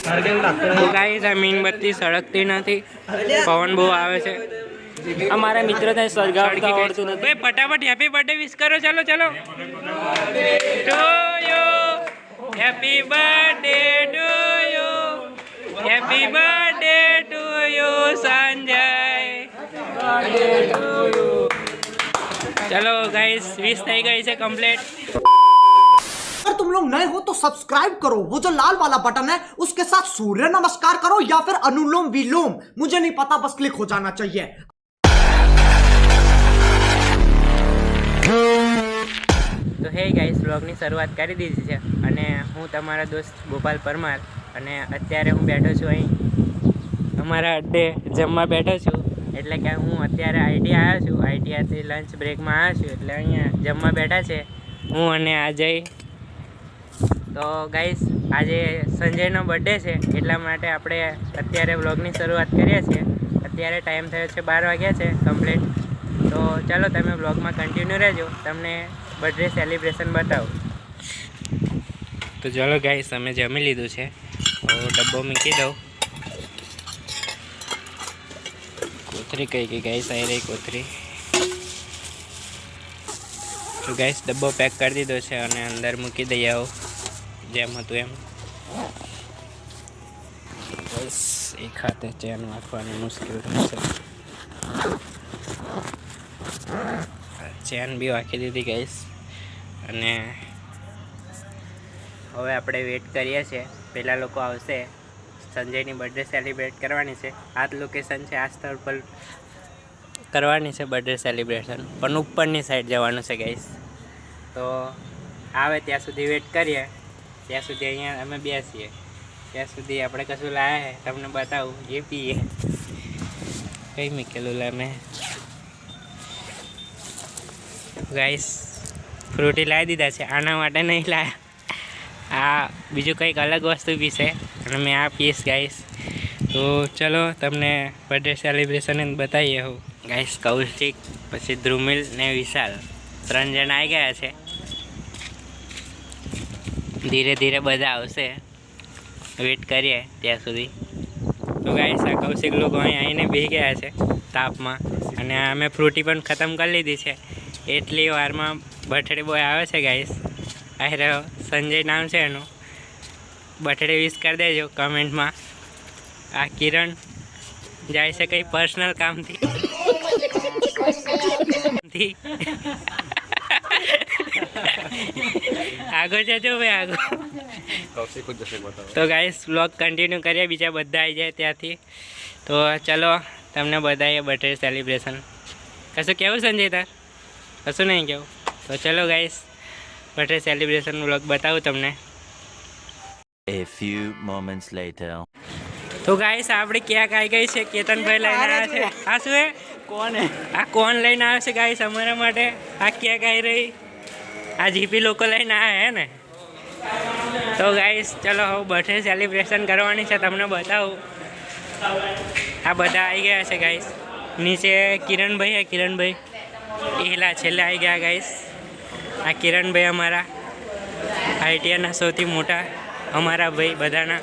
તો ગાઈસ આ મીણબત્તી સળગતી નથી, પવન બહુ આવે છે. અમારા મિત્ર ત્યાં સળગાવતા આવડતું નથી. ભાઈ ફટાફટ હેપી બર્થડે વિશ કરો. ચાલો ચાલો. To you happy birthday to you happy birthday to you Sanjay. ચલો ગાઈસ વિશ થઈ ગઈ છે કમ્પ્લીટ. अगर तुम लोग नए हो तो सब्सक्राइब करो, वो जो लाल वाला बटन है उसके साथ सूर्य नमस्कार करो या फिर अनुलोम विलोम, मुझे नहीं पता, बस क्लिक हो जाना चाहिए. તો હે ગાઈસ વ્લોગની શરૂઆત કરી દીધી છે અને હું તમારા દોસ્ત ગોપાલ પરમાર અને અત્યારે હું બેઠો છું અહીં અમારા અડ્ડે જમવા બેઠો છું. એટલે કે હું અત્યારે આઈટી આવ્યો છું, આઈટીઆઈથી લંચ બ્રેકમાં આવ્યો છું એટલે અહીંયા જમવા બેઠા છે હું અને અજય. તો ગાઈસ આજે સંજયનો બર્થડે છે એટલા માટે આપણે અત્યારે વ્લોગની શરૂઆત કરીએ છીએ. અત્યારે ટાઈમ થયો છે 12 વાગ્યા છે કમ્પ્લીટ. તો ચાલો તમે વ્લોગમાં કન્ટિન્યુ રહેજો, તમને બર્થડે સેલિબ્રેશન બતાવું. તો ચાલો ગાઈસ અમે જમી લીધું છે, ડબ્બો મૂકી દઉં. કોથરી કઈ ગઈ ગાઈસ, આવી રહી કોથરી. તો ગાઈસ ડબ્બો પેક કરી દીધો છે અને અંદર મૂકી દઈએ આવું જેમ હતું એમ. બસ એક હાથે ચેન વાંચવાની મુશ્કેલ થશે. ચેન બી વાંકી દીધી ગાઈસ અને હવે આપણે વેઇટ કરીએ છીએ પહેલાં લોકો આવશે. સંજયની બર્થડે સેલિબ્રેટ કરવાની છે. આ જ લોકેશન છે, આ સ્થળ પર કરવાની છે બર્થડે સેલિબ્રેશન, પણ ઉપરની સાઈડ જવાનું છે ગાઈસ. તો આવે ત્યાં સુધી વેઇટ કરીએ, ત્યાં સુધી અહીંયા અમે બેસીએ, ત્યાં સુધી આપણે કશું લાવ્યા છે તમને બતાવું, એ પીએ. કઈ મૂકેલું લા મેં ગાઈસ ફ્રૂટી લાવી દીધા છે, આના માટે નહીં લાવ્યા. આ બીજું કંઈક અલગ વસ્તુ પીશે અને મેં આ પીશ ગાઈસ. તો ચલો તમને બર્થડે સેલિબ્રેશન બતાવીએ. હું ગાઈસ કૌશિક, પછી ધ્રુમિલ ને વિશાલ 3 જણા આવી ગયા છે. ધીરે ધીરે બધા આવશે, વેઇટ કરીએ ત્યાં સુધી. તો ગાઈસ આ કૌશિક લોકો અહીં આવીને બેસી ગયા છે તાપમાં અને અમે ફ્રૂટી પણ ખતમ કરી લીધી છે. એટલી વારમાં બર્થડે બોય આવે છે ગાઈસ. આવી રહ્યો સંજય નામ છે એનું. બર્થડે વિશ કરી દેજો કમેન્ટમાં. આ કિરણ જાય છે કંઈ પર્સનલ કામથી. આગળ જજો ભાઈ આગળ. તો ગાઈસ વ્લોગ કન્ટિન્યુ કરીએ, બીજા બધા આવી જાય ત્યાંથી. તો ચલો તમને બધાએ બર્થડે સેલિબ્રેશન. કશું કેવું સંજય તાર? કશું નહીં કેવું? તો ચલો ગાઈસ બર્થડે સેલિબ્રેશન વ્લોગ બતાવું તમને. A few moments later. તો ગાઈસ આપણે ક્યાંક આવી ગઈ છે, કેતનભાઈ લઈને આવ્યા છે. આ શું હે? કોણ હે? આ કોણ લઈને આવ્યો છે ગાઈસ અમારા માટે? આ ક્યાંક આવી રહી, આ જીપી લોકો લઈને આવ્યા હે ને. તો ગાઈસ ચલો હવે બર્થડે સેલિબ્રેશન કરવાની છે, તમને બતાવું. આ બધા આવી ગયા છે ગાઈસ. નીચે કિરણભાઈ હે, કિરણભાઈ એલા છેલ્લે આવી ગયા ગાઈસ. આ કિરણભાઈ અમારા આઈટીઆઈના સૌથી મોટા અમારા ભાઈ બધાના.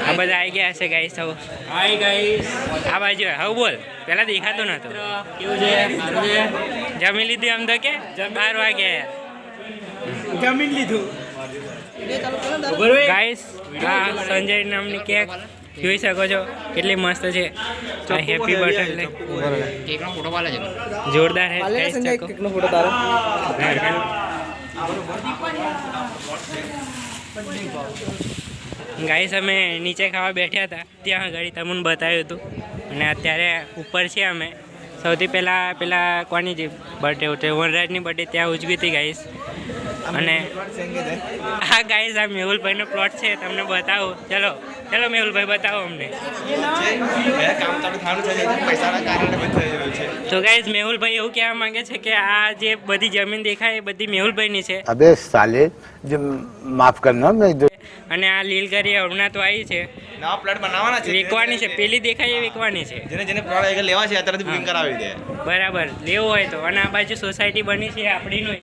આ બધા આવી ગયા છે ગાઈસ. હવે હાય ગાઈસ, આ બાજુ હવે બોલ, પહેલાં દેખાતું નહોતું. કેવું છે? સારું છે? જમી લીધું આમ તો કે 12 વાગ્યા જમીન લીધું ગાઈસ. આ સંજય નામની કેક જોઈ શકો છો કેટલી મસ્ત છે. આ હેપી બર્થડે જોરદાર હે ગાઈસ. કેકનો ફોટો તારો. ગાઈસ અમે નીચે ખાવા બેઠ્યા હતા, ત્યાં આગળ તમને બતાવ્યું હતું અને અત્યારે ઉપર છે અમે. સૌથી પહેલાં પેલા કોની જે બર્થડે ઉઠે વનરાજની બર્થડે ત્યાં ઉજવી હતી ગાઈસ. અને હા ગાઈસ આ મેહુલભાઈનો પ્લોટ છે, તમને બતાવું. ચલો ચલો મેહુલભાઈ બતાવો અમને. તો ગાઈસ મેહુલભાઈ એવું કહેવા માંગે છે કે આ જે બધી જમીન દેખાય એ બધી મેહુલભાઈની છે. अबे साले जो माफ करना मैं અને આ લીલગરી હમણાં તો આવી છે, નવા પ્લોટ બનાવવાના છે, વેચવાની છે. પેલી દેખાય એ વેચવાની છે. જેને પ્લોટ આગળ લેવા છે અત્યારે બુકિંગ કરાવી દે. બરાબર, લેવું હોય તો. અને આ બાજુ સોસાયટી બની છે આપણીનું.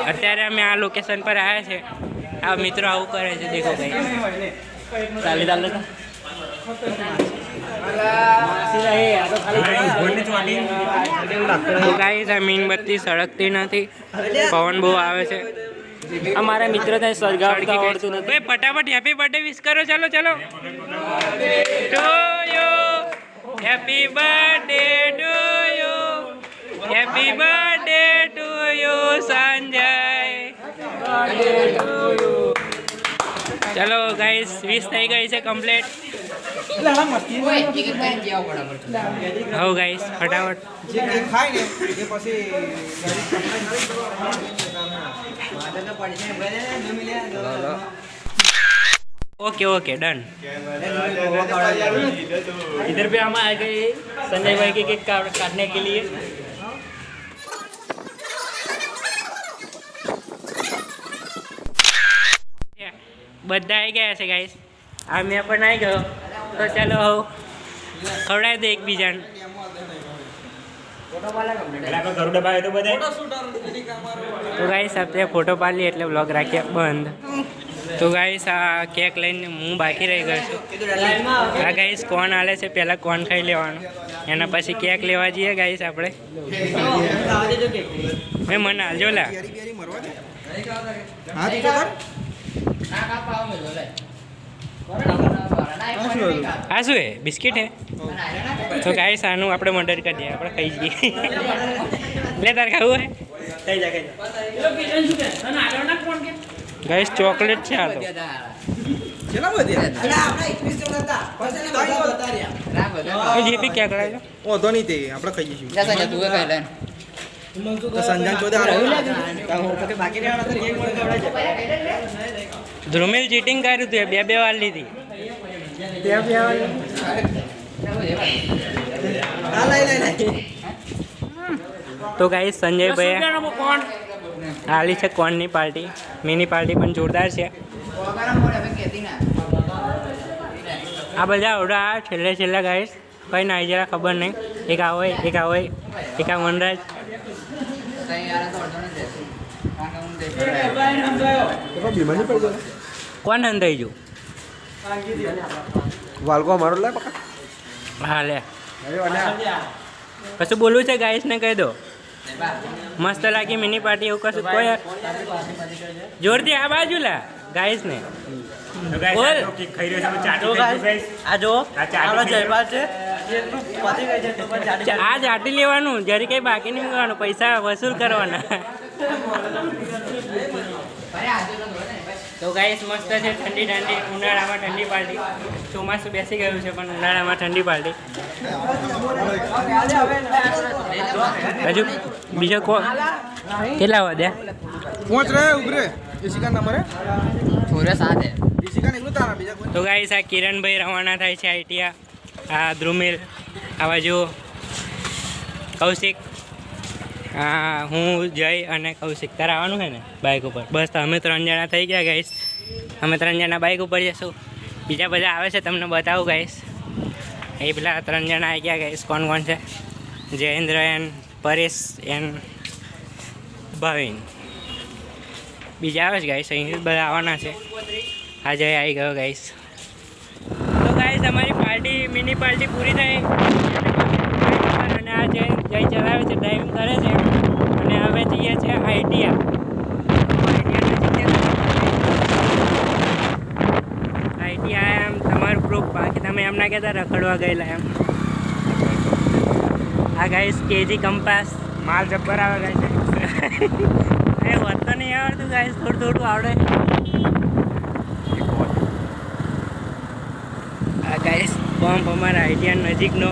અત્યારે અમે આ લોકેશન પર આવ્યા છે. આ મિત્રો આવું કરે છે, દેખો ભાઈ. તો ગાઈસ આ મીણબત્તી સળગતી નથી, પવન બહુ આવે છે. અમારા મિત્ર થાય સળગાવતા આવડતું નથી. ભાઈ ફટાફટ હેપી બર્થડે વિશ કરો. ચાલો ચાલો. To you happy birthday to you happy birthday to you Sanjay. ચલો ગાઈસ વિશ થઈ ગઈ છે કમ્પ્લીટ. હો ગાઈસ ફટાફટ. Okay okay done. इधर पे हम आ गए संजय भाई के केक काटने के लिए. બધા આવી ગયા છે ગાઈસ. આ મેં પણ આવી ગયો. તો ચાલો ખવડાવી દે એકબીજાને. તો ગાઈસ આપણે ફોટો પાડી એટલે વ્લોગ રાખીએ બંધ. તો ગાઈસ આ કેક લઈને હું બાકી રહી ગયો છું. આ ગાઈસ કોણ આલે છે, પહેલાં કોણ ખાઈ લેવાનું, એના પછી કેક લેવા જઈએ ગાઈસ આપણે. મેં મને હાલજો લા. આ શું હે? બિસ્કિટ હે? તો ગાઈસ આનું આપણે મર્ડર કરી દઈએ, આપણે ખાઈ જઈએ. લે તારે ખાવું હે? ગાઈસ ચોકલેટ છે આ તો. જેપી કેક લાવ્યો. વાંધો નહીં તે આપણે ખાઈએ છીએ ધ્રુમિલ ચીટિંગ કર્યું તું, બે વાર લીધી. તો ગાઈસ સંજયભાઈ હાલી છે કોણની પાર્ટી. મિની પાર્ટી પણ જોરદાર છે. આ બધા આવડા છેલ્લે ગાઈસ કઈ ના આવી જરા ખબર નહીં. એક આ હોય, એક આ હોય, એક આ વનરાજ. કોણ હંધાઈ ગયું? વાલકો અમારો લે હા લે. કશું બોલવું છે ગાઈસને કહી દો. મસ્ત લાગી મિની પાર્ટી એવું કશું કોઈ જોરથી આ બાજુ લા ગાઈસને બોલ. આ જો આ ચાટી લેવાનું, જ્યારે કંઈ બાકી નહીં મૂકવાનું, પૈસા વસૂલ કરવાના. તો ગાઈસ મસ્ત છે ઠંડી ઠંડી ઉનાળામાં ઠંડી પાર્ટી. ચોમાસું બેસી ગયું છે પણ ઉનાળામાં ઠંડી પાર્ટી. હજુ બીજો કેટલા વધ્યા? પહોંચ રહે ઉભરે ઈશિકા નંબરે छोरे साथ है. ઈશિકા નીકળું તારા બીજા કોઈ તો ગાઈસ આ કિરણભાઈ રવાના થાય છે આઈટીઆ. આ ધ્રુમિલ, આ બાજુ કૌશિક, હું જય અને કૌશિક. તારે આવવાનું છે ને બાઇક ઉપર? બસ તો અમે 3 જણા થઈ ગયા ગાઈસ. અમે 3 જણા બાઇક ઉપર જઈશું. બીજા બધા આવે છે તમને બતાવું ગાઈસ. એ પેલા 3 જણા આવી ગયા ગાઈસ. કોણ કોણ છે? Jayendra and, Paresh and, Bhavin. બીજા આવે છે ગાઈસ. અહીં બધા આવવાના છે. આ જય આવી ગયો ગાઈસ. તો ગાઈસ અમારી પાર્ટી મિની પાર્ટી પૂરી થઈ. અને આ જય ચલાવે છે, ડ્રાઇવિંગ કરે છે. અને હવે જઈએ છીએ આઈટીઆ. આઈટીઆ એમ તમારું પ્રૂફ, બાકી તમે એમ ના કહેતા રખડવા ગયેલા એમ. આ ગાઈસ કેજી કંપાસ માલ જબ્બર આવે ગાઈસ. એ વાત તો નહીં આવડતું ગાઈસ, થોડું આવડે. આ ગાઈસ પંપ અમારા આઈટીઆ નજીકનો.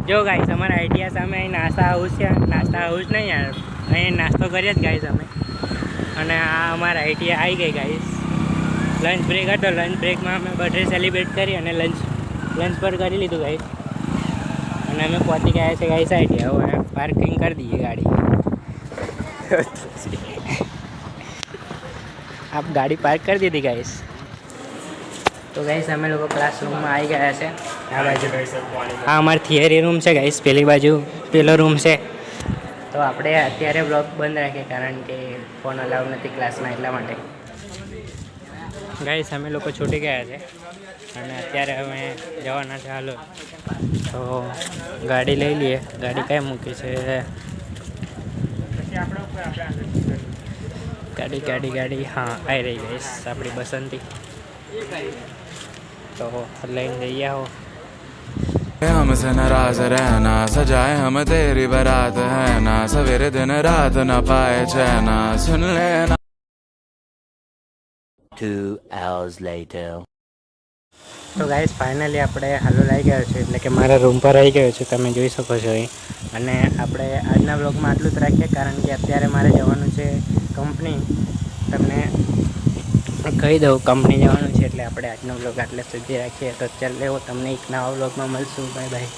જો ગાઈસ અમારા આઈટીઆ સામે અહીં નાસ્તા હાઉસ છે. નાસ્તા હાઉસ નહીં યાર, અહીં નાસ્તો કરીએ જ ગાઈસ અમે. અને આ અમારા આઈટીઆ આવી ગઈ ગાઈસ. લંચ બ્રેક હતો, લંચ બ્રેકમાં અમે બર્થડે સેલિબ્રેટ કરી અને લંચ પર કરી લીધું ગાઈસ. અને અમે પહોંચી ગયા છે ગાઈસ આઈટીઆ. હવે પાર્કિંગ કરી દઈએ ગાડી. આપ ગાડી પાર્ક કરી દીધી ગાઈસ. તો ગાઈસ અમે લોકો ક્લાસરૂમમાં આવી ગયા છે. આ બાજુ આ અમારી થિયરી રૂમ છે ગાઈસ. પેલી બાજુ પેલો રૂમ છે. તો આપણે અત્યારે બ્લોગ બંધ રાખીએ કારણ કે ફોન અલાઉ નથી ક્લાસમાં, એટલા માટે. ગાઈસ અમે લોકો છૂટી ગયા છે અને અત્યારે અમે જવાના છે. હાલો તો ગાડી લઈ લઈએ. ગાડી ક્યાં મૂકી છે? ગાડી હા આવી રહી ગઈ આપણી બસંતી. તો લઈને જઈએ આવો. हमसे नाराज रहना सजाए हम तेरी बारात है ना सवेरे दिन रात ना पाए चैना सुन लेना 2 hours later. તો ગાઈસ ફાઇનલી આપણે હાલો લાવી ગયો છે, એટલે કે મારા રૂમ પર આવી ગયો છું. તમે જોઈ શકો છો અહીં. અને આપણે આજના બ્લોગમાં આટલું જ રાખીએ કારણ કે અત્યારે મારે જવાનું છે કંપની. તમને કહી દઉં કંપની જવાનું છે, એટલે આપણે આજનો બ્લોગ આટલે સુધી રાખીએ. તો ચાલો તમને એક નવા બ્લોગમાં મળશું. Bye bye.